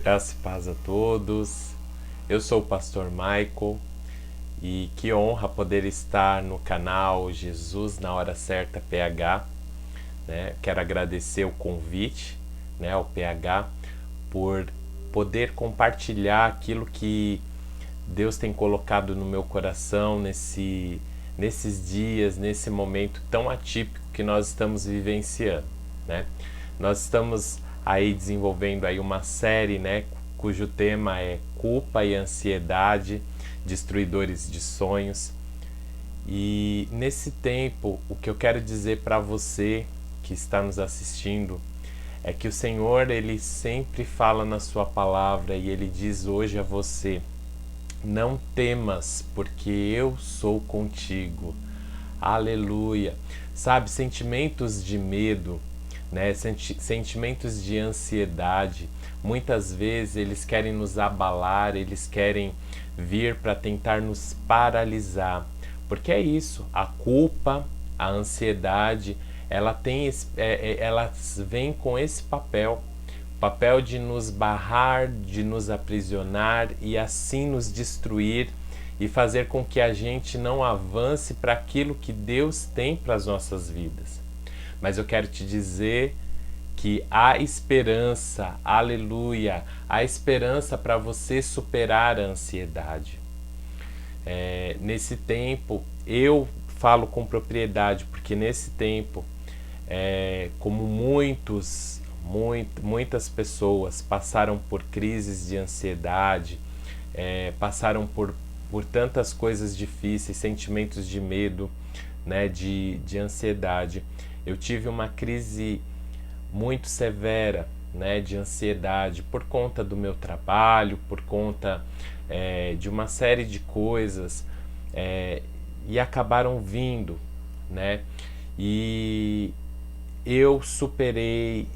Graça e paz a todos. Eu sou o pastor Michael e que honra poder estar no canal Jesus na Hora Certa PH, né? Quero agradecer o convite, né, ao PH por poder compartilhar aquilo que Deus tem colocado no meu coração nesses dias, nesse momento tão atípico que nós estamos vivenciando, né? Nós estamos aí desenvolvendo aí uma série, né, cujo tema é culpa e ansiedade, destruidores de sonhos. E nesse tempo, o que eu quero dizer para você que está nos assistindo é que o Senhor, ele sempre fala na sua palavra e ele diz hoje a você: não temas, porque eu sou contigo. Aleluia. Sabe, sentimentos de medo, né? Sentimentos de ansiedade, muitas vezes eles querem nos abalar, eles querem vir para tentar nos paralisar. Porque é isso, a culpa, a ansiedade, elas vêm com esse papel de nos barrar, de nos aprisionar e assim nos destruir e fazer com que a gente não avance para aquilo que Deus tem para as nossas vidas. Mas eu quero te dizer que há esperança, aleluia, há esperança para você superar a ansiedade. Nesse tempo, eu falo com propriedade, porque nesse tempo, como muitas pessoas passaram por crises de ansiedade, passaram por tantas coisas difíceis, sentimentos de medo, né, de ansiedade. Eu tive uma crise muito severa, né, de ansiedade por conta do meu trabalho, por conta de uma série de coisas, e acabaram vindo, né? E eu superei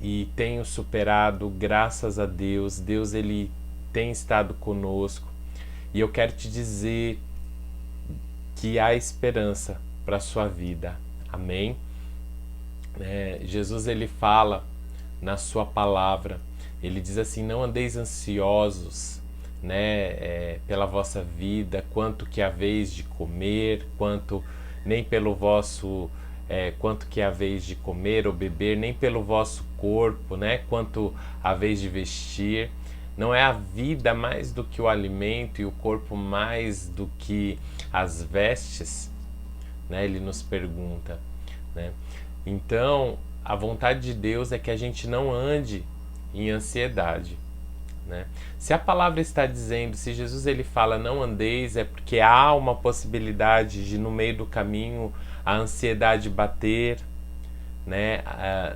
e tenho superado, graças a Deus. Deus, ele tem estado conosco e eu quero te dizer que há esperança para a sua vida. Amém? Jesus, ele fala na sua palavra, ele diz assim: não andeis ansiosos, né, pela vossa vida, quanto que haveis de comer, nem pelo vosso quanto que haveis de comer ou beber, nem pelo vosso corpo, né, quanto haveis de vestir. Não é a vida mais do que o alimento e o corpo mais do que as vestes, né? Ele nos pergunta, né? Então, a vontade de Deus é que a gente não ande em ansiedade, né? Se a palavra está dizendo, se Jesus ele fala não andeis, é porque há uma possibilidade de no meio do caminho a ansiedade bater, né,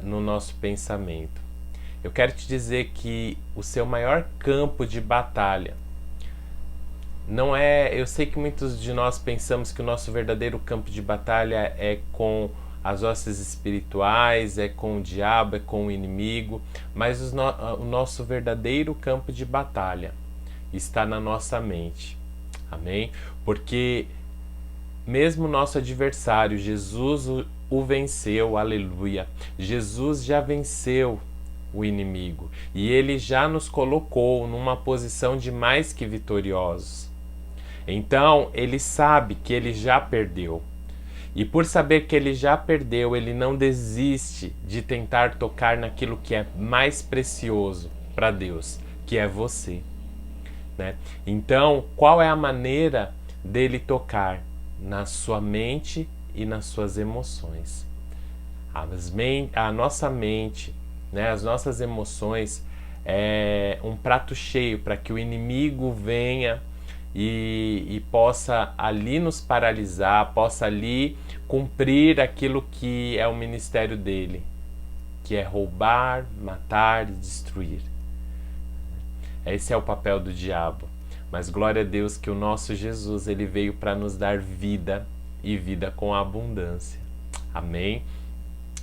no nosso pensamento. Eu quero te dizer que o seu maior campo de batalha não é... Eu sei que muitos de nós pensamos que o nosso verdadeiro campo de batalha é com as hostes espirituais, é com o diabo, é com o inimigo, mas o nosso verdadeiro campo de batalha está na nossa mente. Amém? Porque mesmo nosso adversário, Jesus o venceu, aleluia. Jesus já venceu o inimigo e ele já nos colocou numa posição de mais que vitoriosos. Então, ele sabe que ele já perdeu. E por saber que ele já perdeu, ele não desiste de tentar tocar naquilo que é mais precioso para Deus, que é você, né? Então, qual é a maneira dele tocar? Na sua mente e nas suas emoções. A nossa mente, né, as nossas emoções é um prato cheio para que o inimigo venha e possa ali nos paralisar, possa ali cumprir aquilo que é o ministério dele, que é roubar, matar e destruir. Esse é o papel do diabo. Mas glória a Deus que o nosso Jesus, ele veio para nos dar vida e vida com abundância. Amém?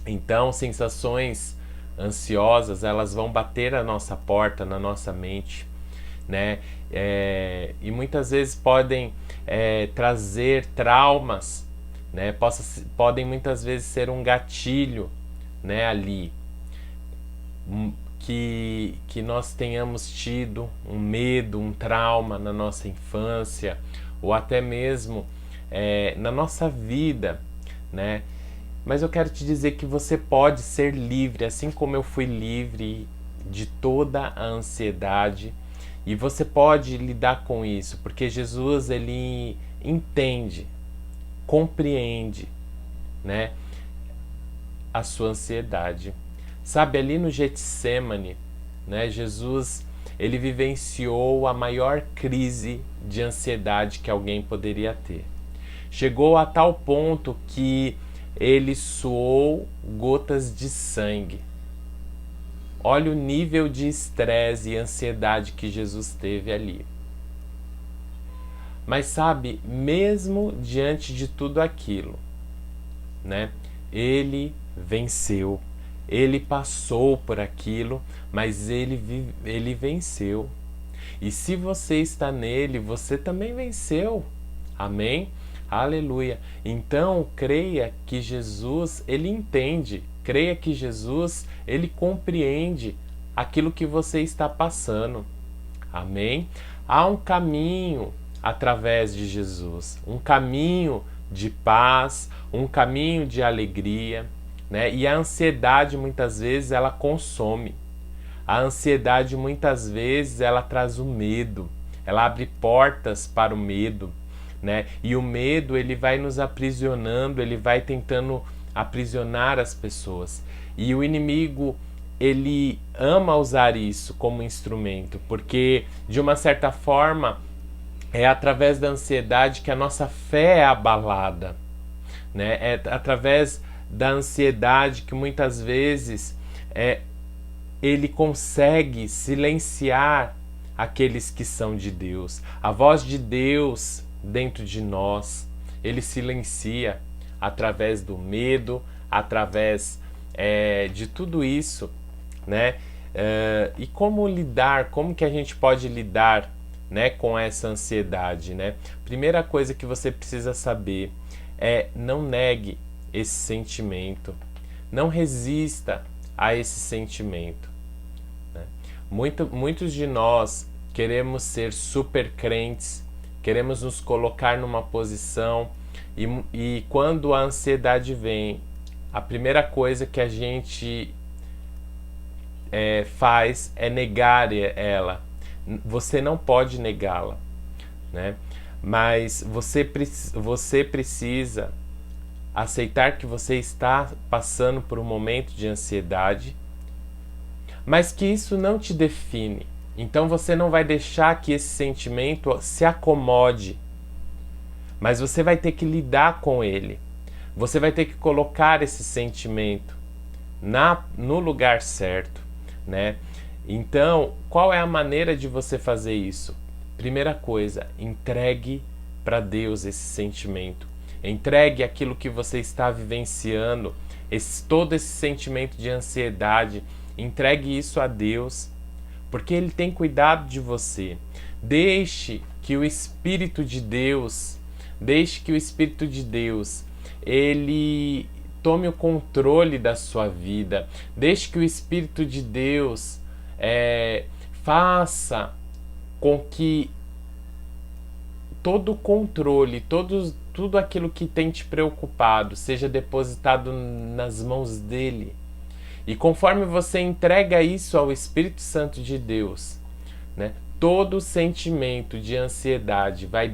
Então, sensações ansiosas, elas vão bater a nossa porta, na nossa mente, né? E muitas vezes podem trazer traumas, né? Podem muitas vezes ser um gatilho, né, ali, que nós tenhamos tido um medo, um trauma na nossa infância, ou até mesmo na nossa vida, né? Mas eu quero te dizer que você pode ser livre, assim como eu fui livre de toda a ansiedade, e você pode lidar com isso, porque Jesus, ele entende, compreende, né, a sua ansiedade. Sabe, ali no Getsemane, né, Jesus, ele vivenciou a maior crise de ansiedade que alguém poderia ter. Chegou a tal ponto que ele suou gotas de sangue. Olha o nível de estresse e ansiedade que Jesus teve ali. Mas sabe, mesmo diante de tudo aquilo, né, ele venceu. Ele passou por aquilo, mas ele venceu. E se você está nele, você também venceu. Amém? Aleluia. Então, creia que Jesus, ele entende. Creia que Jesus, ele compreende aquilo que você está passando. Amém? Há um caminho através de Jesus. Um caminho de paz, um caminho de alegria, né? E a ansiedade, muitas vezes, ela consome. A ansiedade, muitas vezes, ela traz o medo. Ela abre portas para o medo, né? E o medo, ele vai nos aprisionando, ele vai tentando aprisionar as pessoas. E o inimigo, ele ama usar isso como instrumento, porque de uma certa forma é através da ansiedade que a nossa fé é abalada, né? É através da ansiedade que muitas vezes ele consegue silenciar aqueles que são de Deus. A voz de Deus dentro de nós, ele silencia através do medo, através de tudo isso, né? E como lidar, como que a gente pode lidar, né, com essa ansiedade, né? Primeira coisa que você precisa saber é: não negue esse sentimento, não resista a esse sentimento, né? Muitos de nós queremos ser super crentes, queremos nos colocar numa posição e quando a ansiedade vem, a primeira coisa que a gente faz é negar ela. Você não pode negá-la, né? Mas você precisa aceitar que você está passando por um momento de ansiedade, mas que isso não te define. Então você não vai deixar que esse sentimento se acomode, mas você vai ter que lidar com ele. Você vai ter que colocar esse sentimento no lugar certo, né? Então, qual é a maneira de você fazer isso? Primeira coisa, entregue para Deus esse sentimento. Entregue aquilo que você está vivenciando, todo esse sentimento de ansiedade. Entregue isso a Deus, porque Ele tem cuidado de você. Deixe que o Espírito de Deus, Ele tome o controle da sua vida. Deixe que o Espírito de Deus faça com que todo o controle, tudo aquilo que tem te preocupado seja depositado nas mãos dele. E conforme você entrega isso ao Espírito Santo de Deus, né, todo sentimento de ansiedade vai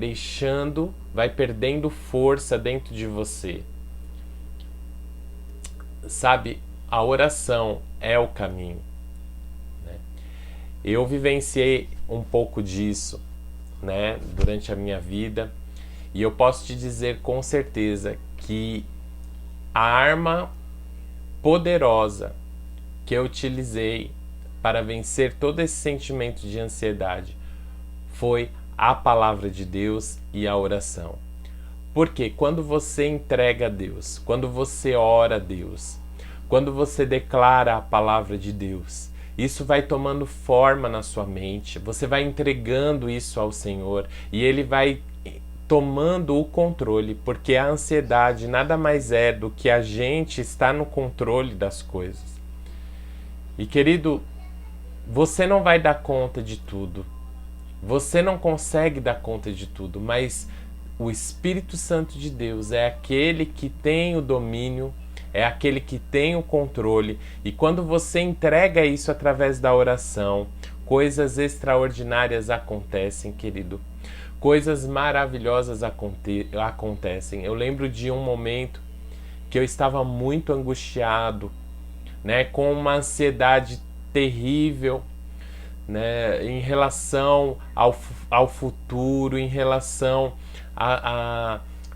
perdendo força dentro de você. Sabe, a oração é o caminho. Eu vivenciei um pouco disso, né, durante a minha vida, e eu posso te dizer com certeza que a arma poderosa que eu utilizei para vencer todo esse sentimento de ansiedade foi a palavra de Deus e a oração. Porque quando você entrega a Deus, quando você ora a Deus, quando você declara a palavra de Deus, isso vai tomando forma na sua mente, você vai entregando isso ao Senhor e Ele vai tomando o controle, porque a ansiedade nada mais é do que a gente estar no controle das coisas. E querido, você não vai dar conta de tudo. Você não consegue dar conta de tudo, mas o Espírito Santo de Deus é aquele que tem o domínio, é aquele que tem o controle. E quando você entrega isso através da oração, coisas extraordinárias acontecem, querido. Coisas maravilhosas acontecem. Eu lembro de um momento que eu estava muito angustiado, né, com uma ansiedade terrível, né, em relação ao futuro, em relação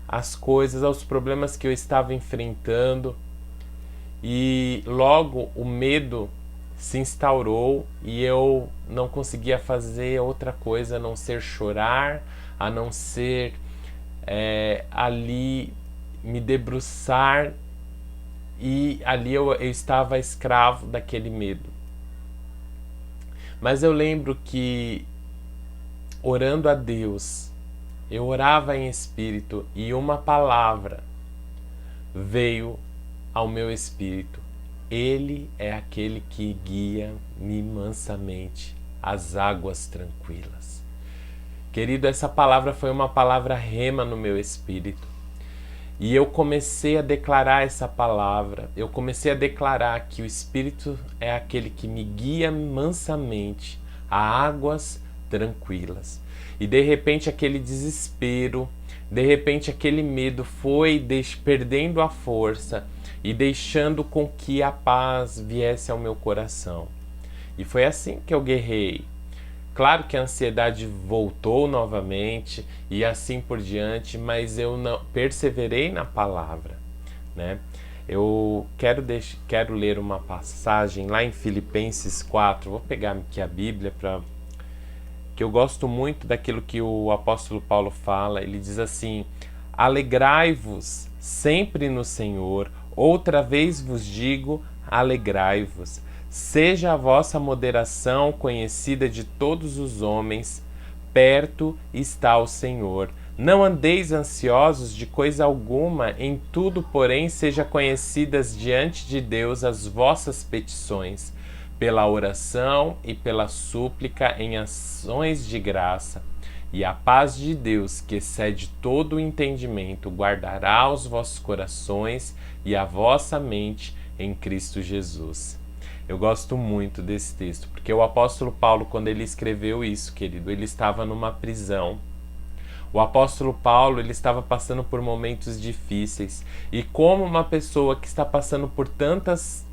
às coisas, aos problemas que eu estava enfrentando. E logo o medo se instaurou e eu não conseguia fazer outra coisa a não ser chorar, a não ser ali me debruçar, e ali eu estava escravo daquele medo. Mas eu lembro que, orando a Deus, eu orava em espírito e uma palavra veio ao meu espírito: Ele é aquele que guia-me mansamente às águas tranquilas. Querido, essa palavra foi uma palavra rema no meu espírito. E eu comecei a declarar essa palavra, eu comecei a declarar que o Espírito é aquele que me guia mansamente a águas tranquilas. E de repente aquele desespero, de repente aquele medo foi perdendo a força e deixando com que a paz viesse ao meu coração. E foi assim que eu guerrei. Claro que a ansiedade voltou novamente e assim por diante, mas eu não perseverei na palavra, né? Eu quero ler uma passagem lá em Filipenses 4. Vou pegar aqui a Bíblia que eu gosto muito daquilo que o apóstolo Paulo fala. Ele diz assim: alegrai-vos sempre no Senhor. Outra vez vos digo, alegrai-vos. Seja a vossa moderação conhecida de todos os homens, perto está o Senhor. Não andeis ansiosos de coisa alguma, em tudo, porém, seja conhecidas diante de Deus as vossas petições, pela oração e pela súplica em ações de graça. E a paz de Deus, que excede todo o entendimento, guardará os vossos corações e a vossa mente em Cristo Jesus. Eu gosto muito desse texto, porque o apóstolo Paulo, quando ele escreveu isso, querido, ele estava numa prisão. O apóstolo Paulo, ele estava passando por momentos difíceis. E como uma pessoa que está passando por tantas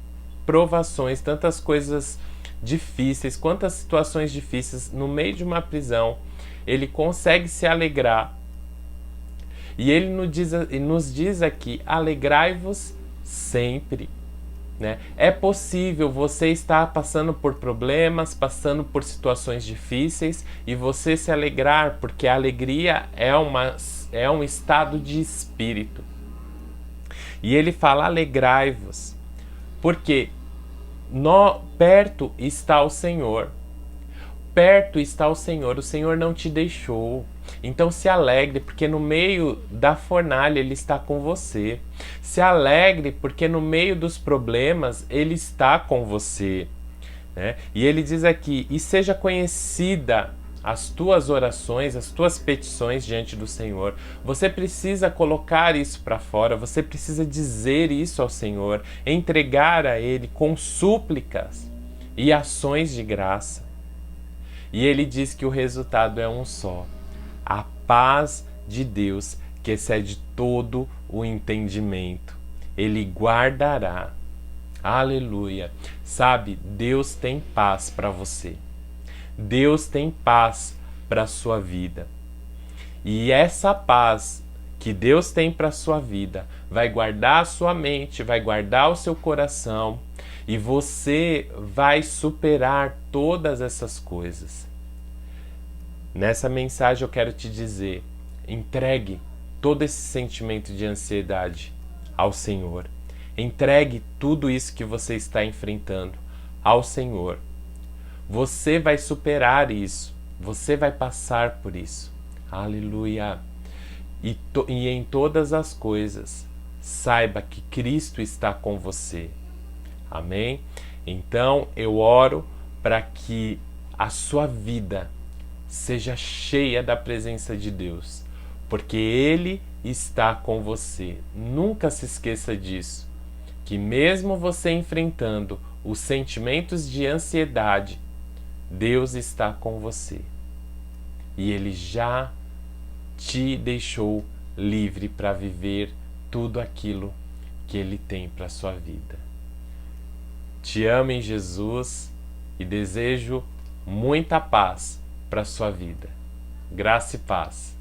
provações, tantas coisas difíceis, quantas situações difíceis, no meio de uma prisão, ele consegue se alegrar. E ele nos diz aqui: alegrai-vos sempre. Né? É possível você estar passando por problemas, passando por situações difíceis e você se alegrar, porque a alegria é um estado de espírito. E ele fala: alegrai-vos, porque perto está o Senhor. Perto está o Senhor não te deixou. Então se alegre, porque no meio da fornalha Ele está com você. Se alegre, porque no meio dos problemas Ele está com você. Né? E Ele diz aqui: e seja conhecida as tuas orações, as tuas petições diante do Senhor. Você precisa colocar isso para fora, você precisa dizer isso ao Senhor, entregar a Ele com súplicas e ações de graça. E ele diz que o resultado é um só: a paz de Deus, que excede todo o entendimento. Ele guardará. Aleluia. Sabe, Deus tem paz para você. Deus tem paz para a sua vida. E essa paz que Deus tem para a sua vida vai guardar a sua mente, vai guardar o seu coração, e você vai superar todas essas coisas. Nessa mensagem eu quero te dizer: entregue todo esse sentimento de ansiedade ao Senhor. Entregue tudo isso que você está enfrentando ao Senhor. Você vai superar isso. Você vai passar por isso. Aleluia. E em todas as coisas, saiba que Cristo está com você. Amém? Então eu oro para que a sua vida seja cheia da presença de Deus, porque Ele está com você. Nunca se esqueça disso, que mesmo você enfrentando os sentimentos de ansiedade, Deus está com você. E Ele já te deixou livre para viver tudo aquilo que Ele tem para a sua vida. Te amo em Jesus e desejo muita paz para a sua vida. Graça e paz.